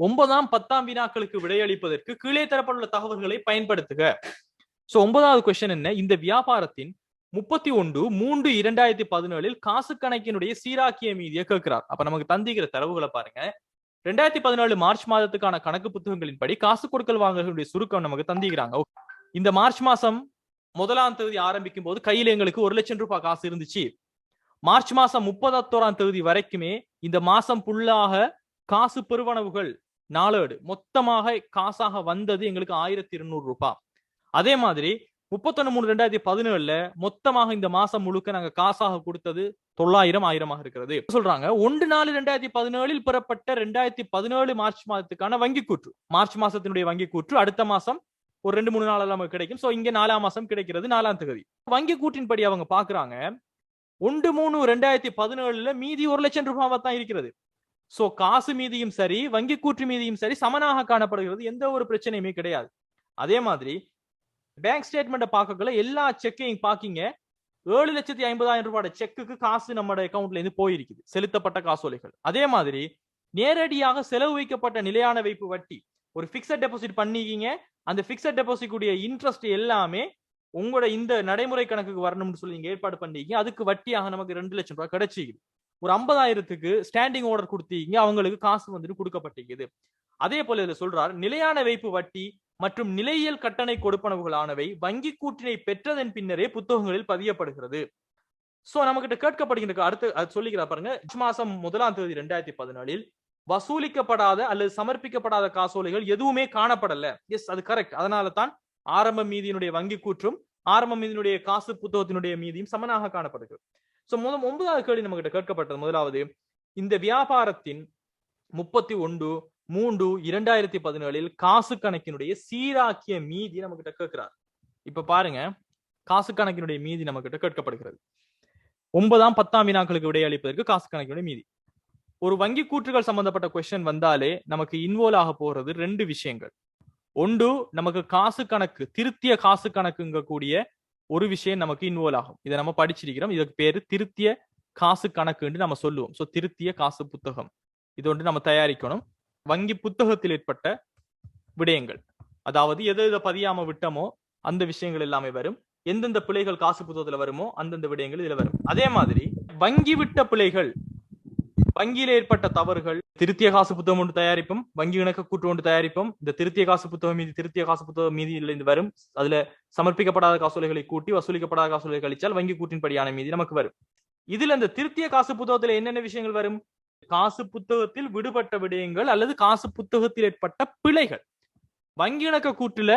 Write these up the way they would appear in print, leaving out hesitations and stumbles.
9ஆம் 10ஆம் வினாக்களுக்கு விடையளிப்பதற்கு கீழே தரப்பட்டுள்ள தகவல்களை பயன்படுத்துக. சோ 9வது கொஸ்டின் என்ன? இந்த வியாபாரத்தின் 31/3/2017 காசு கணக்கினுடைய சீராக்கிய மீதியை கேட்கிறார். அப்ப நமக்கு தந்திக்கிற தரவுகளை பாருங்க. 2017 மார்ச் மாதத்துக்கான கணக்கு புத்தகங்களின்படி காசு கொடுக்கல் வாங்கலுடைய சுருக்கம் நமக்கு தந்திக்கிறாங்க. இந்த மார்ச் மாசம் 1ஆம் தேதி ஆரம்பிக்கும் போது கையில எங்களுக்கு 1 லட்சம் ரூபாய் காசு இருந்துச்சு. மார்ச் மாசம் 31ஆம் தேதி வரைக்குமே இந்த மாசம் புல்லாக காசு பெறுவனவுகள் நாளேடு மொத்தமாக காசாக வந்தது எங்களுக்கு 1200 ரூபாய். அதே மாதிரி 31/3/2017 மொத்தமாக இந்த மாசம் முழுக்க நாங்க காசாக கொடுத்தது 900 இருக்கிறது. சொல்றாங்க 1/4/2017 பெறப்பட்ட 2017 மார்ச் மாதத்துக்கான வங்கி கூற்று, மார்ச் மாசத்தினுடைய வங்கி கூற்று அடுத்த மாசம் ஒரு 2-3 நாள் நமக்கு கிடைக்கும். சோ இங்க 4ஆம் மாசம் கிடைக்கிறது 4ஆம் தேதி. வங்கி கூற்றின்படி அவங்க பாக்குறாங்க 1/3/2017 மீதி 1 லட்சம் ரூபாவா தான் இருக்கிறது. சோ காசு மீதியும் சரி வங்கி கூற்று மீதியும் சரி சமனாக காணப்படுகிறது, எந்த ஒரு பிரச்சனையுமே கிடையாது. அதே மாதிரி பேங்க் ஸ்டேட்மெண்ட் பார்க்கல எல்லா செக்கையும் பாக்கிங்க 7,50,000 ரூபாய் செக்குக்கு காசு நம்ம அக்கௌண்ட்ல இருந்து போயிருக்குது, செலுத்தப்பட்ட காசோலைகள். அதே மாதிரி நேரடியாக செலவு வைக்கப்பட்ட நிலையான வைப்பு வட்டி ஒரு பிக்ஸட் டெபாசிட் பண்ணிக்கிங்க, அந்த பிக்ஸட் டெபாசிட் உடைய இன்ட்ரெஸ்ட் எல்லாமே உங்களோட இந்த நடைமுறை கணக்குக்கு வரணும்னு சொல்லி நீங்க ஏற்பாடு பண்ணிக்கிங்க. அதுக்கு வட்டியாக நமக்கு 2 லட்சம் ரூபாய் கிடைச்சிக்குது. ஒரு 50,000க்கு ஸ்டாண்டிங் ஆர்டர் கொடுத்தீங்க, அவங்களுக்கு காசு வந்துட்டு கொடுக்கப்பட்டிருக்குது. அதே போல இதுல சொல்றார் நிலையான வைப்பு வட்டி மற்றும் நிலையியல் கட்டணை கொடுப்பனவுகளானவை வங்கி கூற்றினை பெற்றதன் பின்னரே புத்தகங்களில் பதியப்படுகிறது. சோ நம்ம கிட்ட கேட்கப்படுகின்ற அடுத்து அது சொல்லிக்கிறார் பாருங்க. மாசம் 1ஆம் தேதி 2017 வசூலிக்கப்படாத அல்லது சமர்ப்பிக்கப்படாத காசோலைகள் எதுவுமே காணப்படல. எஸ், அது கரெக்ட். அதனால தான் ஆரம்ப மீதியினுடைய வங்கி கூற்றும் ஆரம்ப மீதியினுடைய காசு புத்தகத்தினுடைய மீதியும் சமனாக காணப்படுகிறது. சோ 9வது கேள்வி நம்ம கிட்ட கேட்கப்பட்டது. முதலாவது, இந்த வியாபாரத்தின் 31/3/2017 காசு கணக்கினுடைய சீராக்கிய மீதி நம்ம கிட்ட கேட்கிறார். இப்ப பாருங்க, காசு கணக்கினுடைய மீதி நம்ம கிட்ட கேட்கப்படுகிறது. 9ஆம் 10ஆம் வினாக்களுக்கு விடையளிப்பதற்கு காசு கணக்கினுடைய மீதி. ஒரு வங்கி கூற்றுகள் சம்பந்தப்பட்ட கொஸ்டின் வந்தாலே நமக்கு இன்வால்வ் ஆக போறது 2 விஷயங்கள். ஒன்று, நமக்கு காசு கணக்கு திருத்திய காசு கணக்குங்க கூடிய ஒரு விஷயம் நமக்கு இன்வால்வ் ஆகும். இதை நம்ம படிச்சிருக்கிறோம். இதுக்கு பேரு திருத்திய காசு கணக்குன்னு நம்ம சொல்லுவோம். சோ திருத்திய காசு புத்தகம் இது ஒன்று நம்ம தயாரிக்கணும். வங்கி புத்தகத்தில் ஏற்பட்ட விடயங்கள், அதாவது எதை பதியாம விட்டமோ அந்த விஷயங்கள் எல்லாமே வரும். எந்தெந்த பிழைகள் காசு புத்தகத்துல வருமோ அந்தந்த விடயங்கள் இதுல வரும். அதே மாதிரி வங்கி விட்ட பிழைகள், வங்கியில ஏற்பட்ட தவறுகள், திருத்திய காசு புத்தகம் ஒன்று தயாரிப்போம், வங்கி இணக்க கூற்று ஒன்று தயாரிப்போம். இந்த திருத்திய காசு புத்தகம் மீதி திருத்திய காசு புத்தகம் மீதியில இருந்து வரும். அதுல சமர்ப்பிக்கப்படாத காசோலைகளை கூட்டி வசூலிக்கப்படாத காசோலைகளை கழிச்சால் வங்கி கூற்றின் படியான மீதி நமக்கு வரும். இதுல இந்த திருத்திய காசு புத்தகத்துல என்னென்ன விஷயங்கள் வரும்? காசு புத்தகத்தில் விடுபட்ட விடயங்கள் அல்லது காசு புத்தகத்தில் ஏற்பட்ட பிழைகள். வங்கி இணக்க கூற்றுல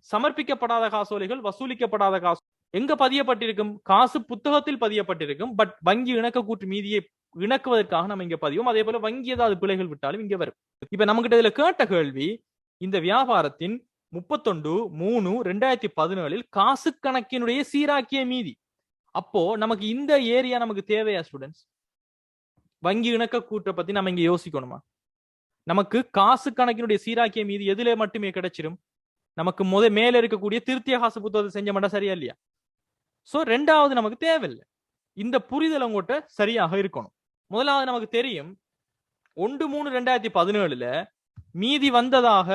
சமர்ப்பிக்கப்படாத காசோலைகள் வசூலிக்கப்படாத காசு எங்க பதியப்பட்டிருக்கும்? காசு புத்தகத்தில் பதியப்பட்டிருக்கும். பட் வங்கி இணக்க கூற்று மீதியை இணக்குவதற்காக நம்ம இங்க பதிவோம். அதே போல வங்கி ஏதாவது பிழைகள் விட்டாலும் இங்க வரும். இப்ப நம்ம கிட்ட இதுல கேட்ட கேள்வி, இந்த வியாபாரத்தின் 31/3/2017 காசு கணக்கினுடைய சீராக்கிய மீதி. அப்போ நமக்கு இந்த ஏரியா நமக்கு தேவையா ஸ்டூடெண்ட்ஸ்? வங்கி இணக்க கூற்றை பத்தி நம்ம இங்க யோசிக்கணுமா? நமக்கு காசு கணக்கினுடைய சீராக்கிய மீதி எதுல மட்டுமே கிடைச்சிடும்? நமக்கு மேல இருக்கக்கூடிய திருத்திய காசு புத்தகத்தை செஞ்ச மாட்டா சரியா இல்லையா? சோ 2வது நமக்கு தேவையில்லை. இந்த புரிதல் உங்கள்கிட்ட சரியாக இருக்கணும். முதலாவது நமக்கு தெரியும் 1/3/2017 மீதி வந்ததாக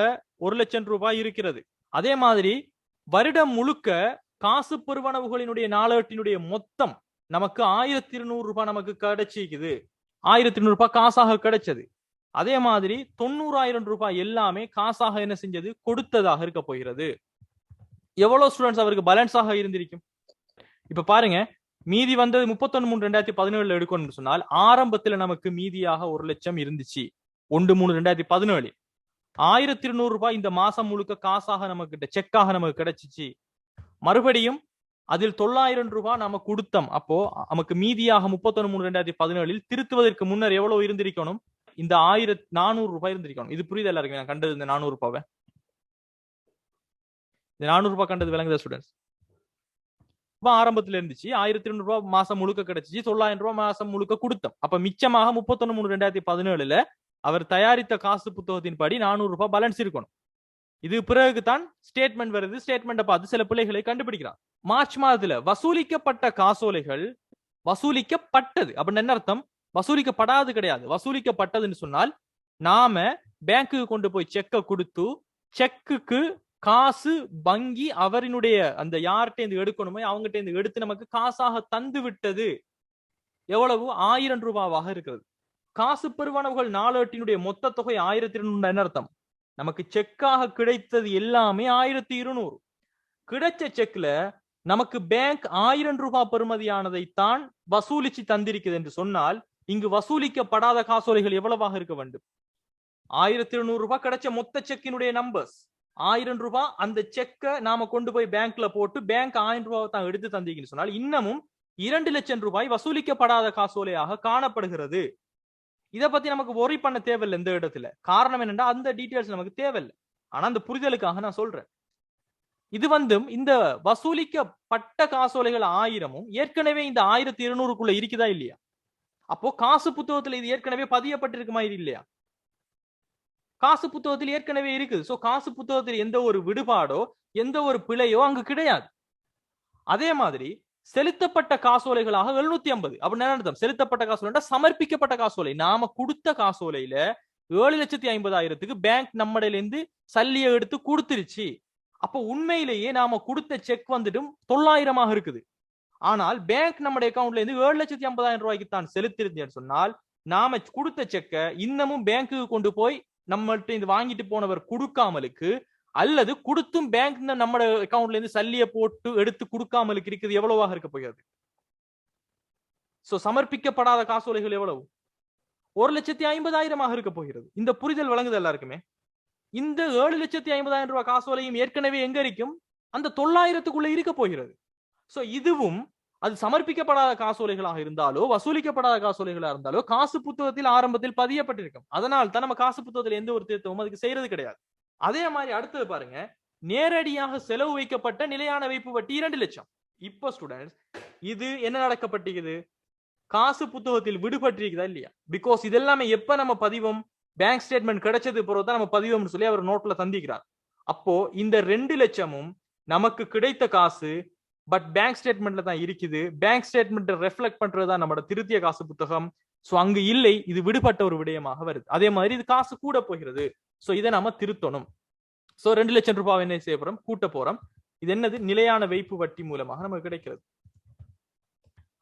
1 லட்சம் ரூபாய் இருக்கிறது. அதே மாதிரி வருடம் முழுக்க காசு பெறுவனவுகளினுடைய நாளேட்டினுடைய மொத்தம் நமக்கு 1200 ரூபாய் நமக்கு கிடைச்சிக்குது. 1200 ரூபாய் காசாக கிடைச்சது. அதே மாதிரி 90,000 ரூபாய் எல்லாமே காசாக என்ன செஞ்சது? கொடுத்ததாக இருக்க போகிறது. எவ்வளவு ஸ்டூடெண்ட்ஸ் அவருக்கு பேலன்ஸாக இருந்திருக்கும்? இப்ப பாருங்க, மீதி வந்தது 31/3/2017 எடுக்கணும்னு சொன்னால் ஆரம்பத்துல நமக்கு மீதியாக 1 லட்சம் இருந்துச்சு. 1/3/2017 1200 ரூபாய் இந்த மாசம் முழுக்க காசாக நமக்கு செக்காக நமக்கு கிடைச்சிச்சு. மறுபடியும் அதில் 900 ரூபாய் நம்ம கொடுத்தோம். அப்போ நமக்கு மீதியாக 31/3/2017 திருத்துவதற்கு முன்னர் எவ்வளவு இருந்திருக்கணும்? இந்த 1400 ரூபாய் இருந்திருக்கணும். இது புரியுது எல்லாருக்கும்? நான் கண்டது இந்த 400 ரூபாவை, இந்த 400 ரூபாய் கண்டது விளங்குதா ஸ்டூடெண்ட்ஸ்? ஆரம்பத்துல இருந்துச்சு 1200 ரூபாய் மாசம் முழுக்க கிடைச்சிச்சு. 900 ரூபாய் மாசம் முழுக்க கொடுத்தோம். அப்ப மிச்சமாக 31/3/2017 அவர் தயாரித்த காசு புத்தகத்தின் படி 400 ரூபாய் பேலன்ஸ் இருக்கணும். இது பிறகுதான் ஸ்டேட்மெண்ட் வருது. ஸ்டேட்மெண்ட்டை பார்த்து சில பிள்ளைகளை கண்டுபிடிக்கிறார். மார்ச் மாதத்துல வசூலிக்கப்பட்ட காசோலைகள் வசூலிக்கப்பட்டது அப்படின்னு என்ன அர்த்தம்? வசூலிக்கப்படாது கிடையாது. வசூலிக்கப்பட்டதுன்னு சொன்னால் நாம பேங்க்குக்கு கொண்டு போய் செக்கை கொடுத்து செக்குக்கு காசு வங்கி அவரினுடைய அந்த யார்கிட்ட இருந்து எடுக்கணுமோ அவங்ககிட்ட இருந்து எடுத்து நமக்கு காசாக தந்து விட்டது. எவ்வளவு? 1000 ரூபாவாக இருக்கிறது. காசு பெறுவனவுகள் நாளேட்டினுடைய மொத்த தொகை 1200 என்ன அர்த்தம்? நமக்கு செக்காக கிடைத்தது எல்லாமே 1200. கிடைச்ச செக்ல நமக்கு பேங்க் 1000 ரூபாய் பெறுமதியானதைத்தான் வசூலிச்சு தந்திருக்குது என்று சொன்னால் இங்கு வசூலிக்கப்படாத காசோலைகள் எவ்வளவாக இருக்க வேண்டும்? 1200 ரூபாய் கிடைச்ச மொத்த செக்கினுடைய நம்பர்ஸ் 1000 ரூபாய். அந்த செக்கை நாம கொண்டு போய் பேங்க்ல போட்டு பேங்க் 1000 ரூபாய் தான் எடுத்து தந்தீங்கன்னு சொன்னால் இன்னமும் 2 லட்சம் ரூபாய் வசூலிக்கப்படாத காசோலையாக காணப்படுகிறது. இதை பத்தி நமக்கு ஒரி பண்ண தேவையில்லை இந்த இடத்துல. காரணம் என்னன்னா அந்த டீடைல்ஸ் நமக்கு தேவையில்லை. ஆனா அந்த புரிதலுக்காக நான் சொல்றேன். இது இந்த வசூலிக்கப்பட்ட காசோலைகள் 1000ம் ஏற்கனவே இந்த 1200க்குள்ள இருக்குதா இல்லையா? அப்போ காசு புத்தகத்துல இது ஏற்கனவே பதியப்பட்டிருக்குமா இது இல்லையா? காசு புத்தகத்தில் ஏற்கனவே இருக்குது. சோ காசு புத்தகத்தில் எந்த ஒரு விடுபாடோ எந்த ஒரு பிழையோ அங்கு கிடையாது. அதே மாதிரி செலுத்தப்பட்ட காசோலைகளாக 750. அப்படின்னு என்ன அர்த்தம்? செலுத்தப்பட்ட காசோலை சமர்ப்பிக்கப்பட்ட காசோலை. நாம கொடுத்த காசோலையில 7,50,000க்கு பேங்க் நம்மடையில இருந்து சல்லியை எடுத்து கொடுத்துருச்சு. அப்ப உண்மையிலேயே நாம கொடுத்த செக் 900 இருக்குது. ஆனால் பேங்க் நம்முடைய அக்கௌண்ட்ல இருந்து 7,50,000 ரூபாய்க்கு தான் செலுத்திருந்தேன்னு சொன்னால் நாம கொடுத்த செக்கை இன்னமும் பேங்க்குக்கு கொண்டு போய் நம்மள்ட்ட இருந்து வாங்கிட்டு போனவர் கொடுக்காமலுக்கு அல்லது கொடுத்தும் பேங்க் நம்ம அக்கௌண்ட்ல இருந்து சல்லியை போட்டு எடுத்து கொடுக்காமலுக்கு இருக்குது எவ்வளவாக இருக்க போகிறது? சோ சமர்ப்பிக்கப்படாத காசோலைகள் எவ்வளவு? 1,50,000 இருக்க போகிறது. இந்த புரிதல் வழங்குது எல்லாருக்குமே. இந்த 7,50,000 ரூபாய் காசோலையும் ஏற்கனவே எங்க இருக்கும்? அந்த 900க்குள்ள இருக்க போகிறது. சோ இதுவும் அது சமர்ப்பிக்கப்படாத காசோலைகளாக இருந்தாலோ வசூலிக்கப்படாத காசோலைகளாக இருந்தாலோ காசு புத்தகத்தில் ஆரம்பத்தில் பதியப்பட்டிருக்கும். அதனால் தான் நம்ம காசு புத்தகத்தில் எந்த ஒரு திருத்தமும் அதுக்கு செய்யறது கிடையாது. அதே மாதிரி அடுத்தது பாருங்க, நேரடியாக செலவு வைக்கப்பட்ட நிலையான வைப்பு வட்டி 2 லட்சம். இப்போ ஸ்டூடெண்ட்ஸ் இது என்ன நடக்கப்பட்டிருக்குது? காசு புத்தகத்தில் விடுபட்டிருக்குதா இல்லையா? பிகாஸ் இதெல்லாமே எப்ப நம்ம பதிவோம்? பேங்க் ஸ்டேட்மெண்ட் கிடைச்சது பிறகு தான் நம்ம பதிவோம்னு சொல்லி அவர் நோட்ல தந்திக்கிறார். அப்போ இந்த 2 லட்சமும் நமக்கு கிடைத்த காசு, பட் பேங்க் ஸ்டேட்மெண்ட்ல தான் இருக்குது. பேங்க் ஸ்டேட்மெண்ட் ரெஃப்ளெக்ட் பண்றதுதான் நம்மளோட திருத்திய காசு புத்தகம். சோ அங்கு இல்லை, இது விடுபட்ட ஒரு விடயமாக வருது. அதே மாதிரி இது காசு கூட போகிறது. சோ இதை நாம திருத்தணும். சோ 2 லட்சம் ரூபாய் என்ன செய்ய போறோம்? கூட்ட போறோம். இது என்னது? நிலையான வைப்பு வட்டி மூலமாக நமக்கு கிடைக்கிறது.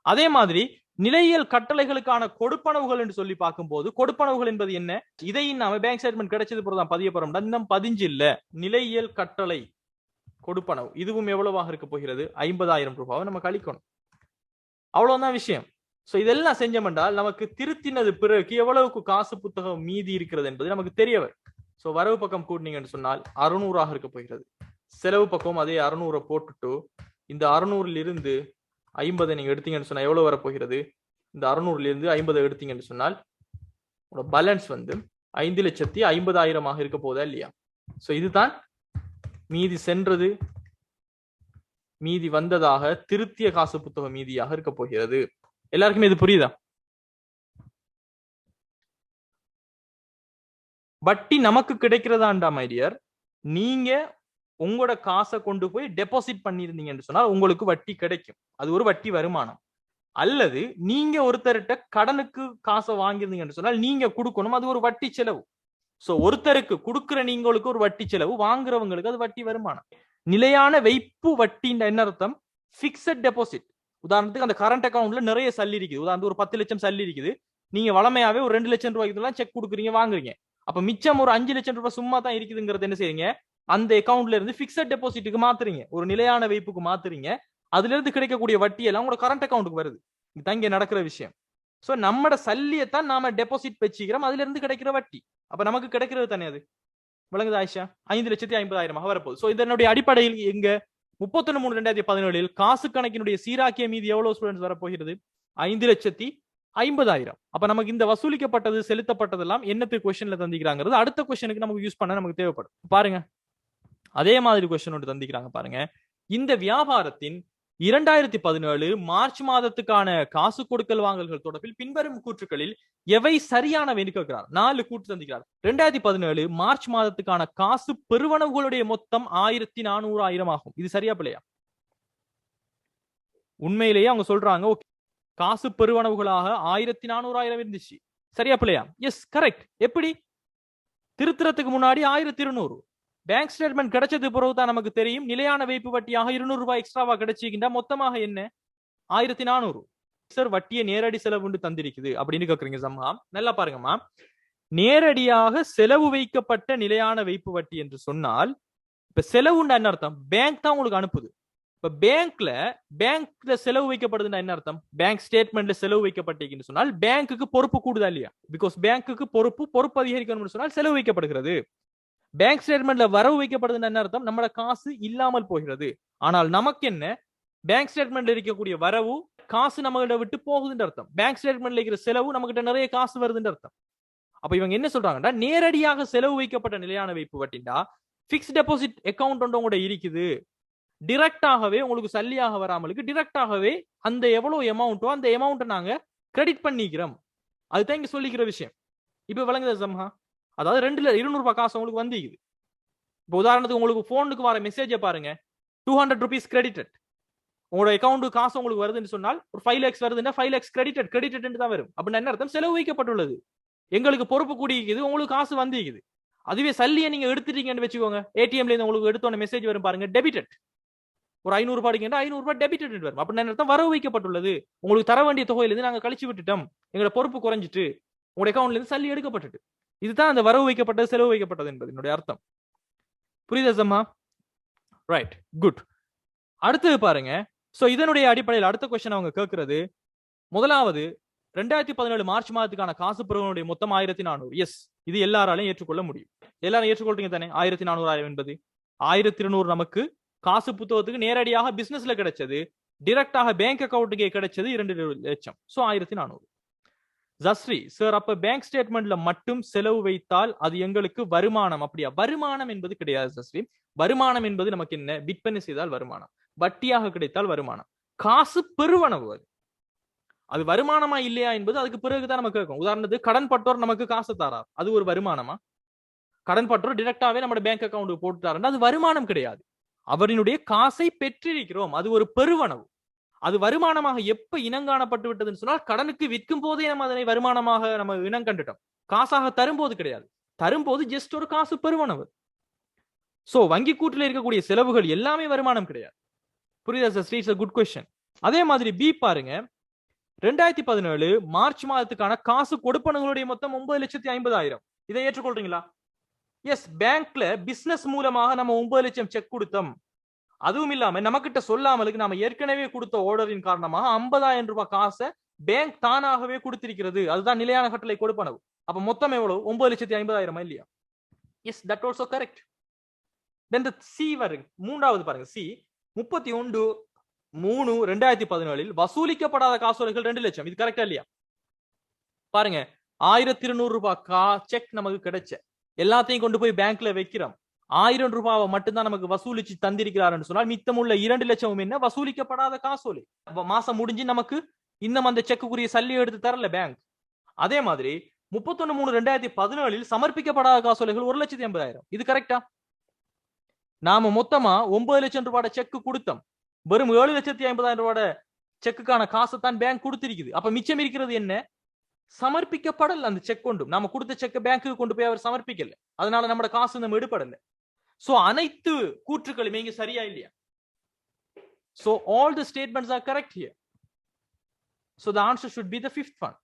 அதே மாதிரி நிலையியல் கட்டளைகளுக்கான கொடுப்பனவுகள் என்று சொல்லி பார்க்கும்போது கொடுப்பனவுகள் என்பது என்ன? இதையும் நாம பேங்க் ஸ்டேட்மெண்ட் கிடைச்சது போறதான் பதிய போறோம். இன்னும் பதிஞ்சு இல்ல. நிலையியல் கட்டளை கொடுப்பனவு இதுவும் எவ்வளவாக இருக்க போகிறது? 50,000 ரூபாவை நம்ம கழிக்கணும். அவ்வளவுதான் விஷயம். சோ இதெல்லாம் செஞ்சோம்னால் நமக்கு திருத்தினது பிறகு எவ்வளவுக்கு காசு புத்தகம் மீதி இருக்கிறது என்பது நமக்கு தெரிய வரும். சோ வரவு பக்கம் கூட்டினீங்கன்னு சொன்னால் 600 இருக்க போகிறது. செலவு பக்கம் அதே 600 போட்டுட்டு இந்த 600ல் இருந்து 50 நீங்க எடுத்தீங்கன்னு சொன்னா எவ்வளவு வரப்போகிறது? இந்த 600ல இருந்து 50 எடுத்தீங்கன்னு சொன்னால் பேலன்ஸ் 5,50,000 இருக்க போதா இல்லையா? சோ இதுதான் மீதி சென்றது மீதி வந்ததாக திருத்திய காசு புத்தக மீதியாக இருக்க போகிறது. எல்லாருக்குமே இது புரியுதா? வட்டி நமக்கு கிடைக்கிறதாண்டா மைடியர். நீங்க உங்களோட காசை கொண்டு போய் டெபாசிட் பண்ணிருந்தீங்கன்னு சொன்னா உங்களுக்கு வட்டி கிடைக்கும். அது ஒரு வட்டி வருமானம். அல்லது நீங்க ஒருத்தர்கிட்ட கடனுக்கு காசை வாங்கிருந்தீங்கன்னு சொன்னால் நீங்க கொடுக்கணும், அது ஒரு வட்டி செலவு. சோ ஒருத்தருக்கு கொடுக்கிற நீங்களுக்கு ஒரு வட்டி செலவு, வாங்குறவங்களுக்கு அது வட்டி வருமானம். நிலையான வைப்பு வட்டின்ற என்ன அர்த்தம்? Fixed deposit. உதாரணத்துக்கு அந்த கரண்ட் அக்கௌண்ட்ல நிறைய சல்லி இருக்குது. உதாரணத்துக்கு ஒரு 10 லட்சம் சல்லி இருக்குது. நீங்க வளமையாவே ஒரு 2 லட்சம் ரூபாய்க்கு செக் கொடுக்குறீங்க, வாங்குறீங்க. அப்ப மிச்சம் ஒரு 5 லட்சம் ரூபாய் சும்மா தான் இருக்குதுங்கிறது என்ன செய்றீங்க? அந்த அக்கௌண்ட்ல இருந்து பிக்சட் டெபாசிட்டுக்கு மாத்துறீங்க, ஒரு நிலையான வைப்புக்கு மாத்துறீங்க. அதுல இருந்து கிடைக்கக்கூடிய வட்டி எல்லாம் உங்களோட கரண்ட் அக்கௌண்ட்டுக்கு வருது. இதுதான் இங்க நடக்கிற விஷயம். சோ நம்மட சல்லியத்தான் நாம டெபாசிட் வச்சுக்கிறோம், அதுல இருந்து கிடைக்கிற வட்டி. அப்ப நமக்கு கிடைக்கிறது தானே அது. விளங்குது ஆயிஷா? 5,50,000 வரப்போகுது. சோ இதனுடைய அடிப்படையில் எங்க 31/3/2017 காசு கணக்கினுடைய சீராக்கிய மீதி எவ்வளவு ஸ்டூடெண்ட்ஸ் வரப்போகிறது? 5,50,000. அப்ப நமக்கு இந்த வசூலிக்கப்பட்டது செலுத்தப்பட்டதெல்லாம் என்னத்துக்கு கொஸ்டின்ல தந்திக்கிறாங்கிறது அடுத்த கொஸ்டினுக்கு நமக்கு யூஸ் பண்ண நமக்கு தேவைப்படும். பாருங்க, அதே மாதிரி கொஸ்டின் ஒன்று தந்திக்கிறாங்க பாருங்க. இந்த வியாபாரத்தின் 2017 மார்ச் மாதத்துக்கான காசு கொடுக்கல் வாங்கல்கள் தொடர்பில் பின்வரும் கூற்றுக்களில் எவை சரியானவை கேட்கிறார். 4 கூற்று தந்திக்கிறார். 2017 மார்ச் மாதத்துக்கான காசு பெறுவனவுகளுடைய மொத்தம் 1,400,000 ஆகும். இது சரியா பிள்ளையா? உண்மையிலேயே அவங்க சொல்றாங்க ஓகே, காசு பெறுவனவுகளாக 1,400,000 இருந்துச்சு. சரியா பிள்ளையா? Yes, correct. எப்படி? திருத்தறதுக்கு முன்னாடி 1200. பேங்க் ஸ்டேட்மெண்ட் கிடைச்சது பிறகு தான் நமக்கு தெரியும் நிலையான வைப்பு வட்டியாக 200 ரூபாய் எக்ஸ்ட்ராவா கிடைச்சிக்கின்றா மொத்தமாக என்ன 1400. சார் வட்டியை நேரடி செலவு தந்திருக்குது அப்படின்னு கேக்குறீங்க சம்ஹா. நல்லா பாருங்கம்மா, நேரடியாக செலவு வைக்கப்பட்ட நிலையான வைப்பு வட்டி என்று சொன்னால் இப்ப செலவுண்டா என்ன அர்த்தம்? பேங்க் தான் உங்களுக்கு அனுப்புது. இப்ப பேங்க்ல செலவு வைக்கப்படுதுன்னா என்ன அர்த்தம்? பேங்க் ஸ்டேட்மெண்ட்ல செலவு வைக்கப்பட்டீங்கன்னு சொன்னால் பேங்க்குக்கு பொறுப்பு கூடுதா இல்லையா? பிகாஸ் பேங்க்குக்கு பொறுப்பு அதிகரிக்கணும்னு சொன்னால் செலவு வைக்கப்படுகிறது. பேங்க் ஸ்டேட்மெண்ட்ல வரவு வைக்கப்படுதுன்னா என்ன அர்த்தம்? நம்மளோட காசு இல்லாமல் போகிறது. ஆனால் நமக்கு என்ன, பேங்க் ஸ்டேட்மெண்ட்ல இருக்கக்கூடிய வரவு காசு நம்ம கிட்ட விட்டு போகுதுன்னு அர்த்தம். பேங்க் ஸ்டேட்மெண்ட்ல இருக்கிற செலவு நம்ம கிட்ட நிறைய காசு வருதுன்னு அர்த்தம். அப்ப இவங்க என்ன சொல்றாங்கன்னா, நேரடியாக செலவு வைக்கப்பட்ட நிலையான வைப்பு வட்டிண்டா பிக்ஸ்ட் டெபாசிட் அக்கௌண்ட் ஒன்று உங்கள்கிட்ட இருக்குது, டிரெக்டாகவே உங்களுக்கு சல்லியாக வராமலுக்கு டிரெக்டாகவே அந்த எவ்வளவு அமௌண்ட்டோ அந்த அமௌண்ட்டை நாங்க கிரெடிட் பண்ணிக்கிறோம். அதுதான் இங்க சொல்லிக்கிற விஷயம். இப்ப விளங்குதா சம்ஹா? அதாவது 200 ரூபாய் காசு உங்களுக்கு வந்திக்குது. இப்போ உதாரணத்துக்கு உங்களுக்கு போனுக்கு வர மெசேஜை பாருங்க, 200 rupees கிரெடிட்டட். உங்களோட அக்கௌண்ட் காசு உங்களுக்கு வருதுன்னு சொன்னால் ஒரு 5 lakhs வருதுன்னா 5 lakhs கிரெடிட்டட் தான் வரும். அப்படின்னா என்ன அர்த்தம்? செலவு வைக்கப்பட்டுள்ளது. எங்களுக்கு பொறுப்பு கூடிக்குது, உங்களுக்கு காசு வந்திக்குது. அதுவே சல்லியை நீங்க எடுத்துட்டீங்கன்னு வச்சுக்கோங்க, ஏடிஎம்ல இருந்து உங்களுக்கு எடுத்தோட மெசேஜ் வரும் பாருங்க, டெபிட்டட். ஒரு 500 ரூபாய் 500 ரூபாய் டெபிட்டட் வரும். அப்படின்னா என்ன அர்த்தம்? வரவு வைக்கப்பட்டுள்ளது. உங்களுக்கு தர வேண்டிய தொகையிலிருந்து நாங்க கழிச்சு விட்டுட்டோம், எங்களோட பொறுப்பு குறைஞ்சிட்டு உங்களோட அக்கௌண்ட்ல இருந்து சல்லி எடுக்கப்பட்டுட்டு. இதுதான் அந்த வரவு வைக்கப்பட்டது செலவு வைக்கப்பட்டது என்பது என்னுடைய அர்த்தம். புரியுதா சம்மா? Right, good. அடுத்தது பாருங்க. சோ இதனுடைய அடிப்படையில் அடுத்த கொஸ்டின் அவங்க கேட்கிறது, முதலாவது 2017 மார்ச் மாதத்துக்கான காசு பிறகுடைய மொத்தம் 1400. எஸ், இது எல்லாராலையும் ஏற்றுக்கொள்ள முடியும். எல்லாரும் ஏற்றுக்கொள்றீங்க தானே? 1400 என்பது 1200 நமக்கு காசு புத்தகத்துக்கு நேரடியாக பிசினஸ்ல கிடைச்சது, டைரக்டாக பேங்க் அக்கௌண்ட்டுக்கே கிடைச்சது 2 லட்சம். சோ 1400. ஜஸ்ரீ சார், அப்ப பேங்க் ஸ்டேட்மெண்ட்ல மட்டும் செலவு வைத்தால் அது எங்களுக்கு வருமானம் அப்படியா? வருமானம் என்பது கிடையாது ஜஸ்ரீ. வருமானம் என்பது நமக்கு என்ன? விற்பனை செய்தால் வருமானம், வட்டியாக கிடைத்தால் வருமானம், காசு பெறுவனவு. அது வருமானமா இல்லையா என்பது அதுக்கு பிறகுதான் நமக்கு கேட்கும். உதாரணத்துக்கு கடன் பட்டோர் நமக்கு காசு தாரார், அது ஒரு வருமானமா? கடன் பட்டோர் டைரக்டாவே நம்ம பேங்க் அக்கௌண்ட் போட்டுட்டாருன்னா அது வருமானம் கிடையாது. அவரினுடைய காசை பெற்றிருக்கிறோம், அது ஒரு பெறுவனவு. அது வருமானமாக எப்ப இனங்காணப்பட்டு விட்டதுன்னு சொன்னால் கடனுக்கு விற்கும் போதே நம்ம அதனை வருமானமாக நம்ம இனம் கண்டுட்டோம். காசாக தரும்போது கிடையாது. தரும்போது ஜஸ்ட் ஒரு காசு பெறுவனவு. சோ வங்கி கூட்டில் இருக்கக்கூடிய செலவுகள் எல்லாமே வருமானம் கிடையாது. புரியுதா sir? It's a good question. அதே மாதிரி பி பாருங்க, 2017 மார்ச் மாதத்துக்கான காசு கொடுப்பனங்களுடைய மொத்தம் 9,50,000. இதை ஏற்றுக்கொள்றீங்களா? எஸ், பேங்க்ல பிசினஸ் மூலமாக நம்ம 9 லட்சம் செக் கொடுத்தோம். அதுவும் இல்லாம நமக்கிட்ட சொல்லாமலுக்கு நாம ஏற்கனவே கொடுத்த ஆர்டரின் காரணமாக 50,000 ரூபாய் காசை பேங்க் தானாகவே கொடுத்திருக்கிறது. அதுதான் நிலையான கட்டளை கொடுப்பனவு. அப்ப மொத்தம் எவ்வளவு? 9,50,000 இல்லையா? Yes, that also correct. Then the C வருங்க, மூன்றாவது பாருங்க. சி 31/3/2017 வசூலிக்கப்படாத காசோலைகள் 2 லட்சம். இது கரெக்டா இல்லையா? பாருங்க, 1200 ரூபாய் செக் நமக்கு கிடைச்ச, எல்லாத்தையும் கொண்டு போய் பேங்க்ல வைக்கிறோம். 1000 ரூபாவை மட்டும்தான் நமக்கு வசூலிச்சு தந்திருக்கிறார் சொன்னால் மித்தமுள்ள 2 லட்சம் என்ன? வசூலிக்கப்படாத காசோலை. மாசம் முடிஞ்சு நமக்கு இன்னும் அந்த செக்குரிய சல்லி எடுத்து தரல பேங்க். அதே மாதிரி 31/3/2017 சமர்ப்பிக்கப்படாத காசோலைகள் 1,80,000. இது கரெக்டா? நாம மொத்தமா 9 லட்சம் ரூபாய் செக் கொடுத்தோம், வெறும் 7,50,000 ரூபாய் செக்குக்கான காசை தான் பேங்க் கொடுத்திருக்குது. அப்ப மிச்சம் இருக்கிறது என்ன? சமர்ப்பிக்கப்படல. அந்த செக் கொண்டு நாம கொடுத்த செக் பேங்க்கு கொண்டு போய் அவர் சமர்ப்பிக்கல, அதனால நம்ம காசு நம்ம எடுப்படல. சோ அனைத்து கூற்றுக்களுமே இங்க சரியா இல்லையா? So all the statements are correct here. So the answer should be the fifth one.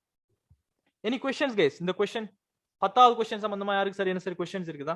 Any questions guys? இந்த question 10வது question சம்பந்தமா யாருக்கு சரியான சரி questions இருக்குதா?